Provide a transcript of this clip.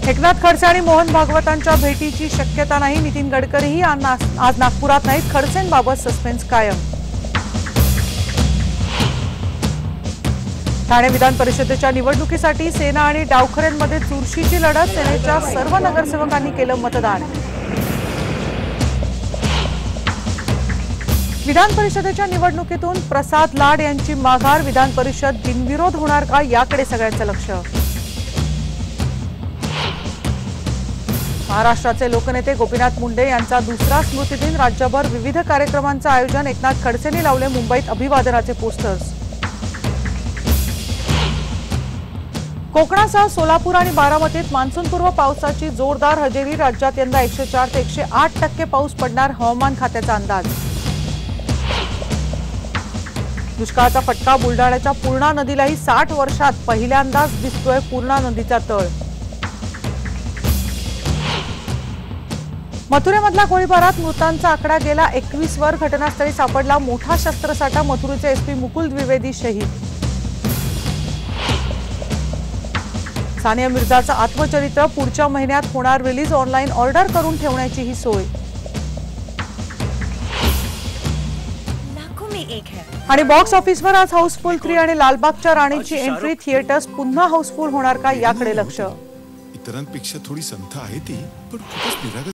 एकनाथ खडसे आणि मोहन भागवतांच्या भेटीची शक्यता नाही। नितीन गडकरीही आज नागपुरात नाहीत। खडसेंबाबत सस्पेन्स कायम। ठाणे विधान परिषदेच्या निवडणुकीसाठी सेना आणि डावखऱ्यांमध्ये चुरशीची लढत। सेनेच्या सर्व नगरसेवकांनी केलं मतदान। विधान परिषदेच्या निवडणुकीतून प्रसाद लाड यांची माघार। विधान परिषद बिनविरोध होणार का याकडे सगळ्यांचं लक्ष। महाराष्ट्राचे लोकनेते गोपीनाथ मुंडे यांचा दुसरा स्मृतिदिन। राज्यभर विविध कार्यक्रमांचं आयोजन। एकनाथ खडसेंनी लावले मुंबईत अभिवादनाचे पोस्टर्स। कोकणासह सोलापूर आणि बारामतीत मान्सूनपूर्व पावसाची जोरदार हजेरी। राज्यात यंदा 104 ते 108% पाऊस पडणार, हवामान खात्याचा अंदाज। दुष्काळाचा फटका बुलढाण्याच्या पूर्णा नदीलाही 60 वर्षात पहिल्यांदाच दिसतोय पूर्णा नदीचा तळ। मथुरेमधल्या गोळीबारात मृतांचा आकडा गेला 21 वर। घटनास्थळी सापडला मोठा शस्त्रसाठा। मथुरेचे एसपी मुकुल द्विवेदी शहीद। सानिया मिर्झाचं आत्मचरित्र पुढच्या महिन्यात होणार रिलीज। ऑनलाईन ऑर्डर करून ठेवण्याची ही सोय। आणि बॉक्स ऑफिसवर आज हाऊसफुल 3 आणि लालबागच्या राणीची एंट्री। थिएटर्स पुन्हा हाऊसफुल होणार का याकडे लक्ष। इतरांपेक्षा थोडी संथ आहे ती, पण खूपच निरागस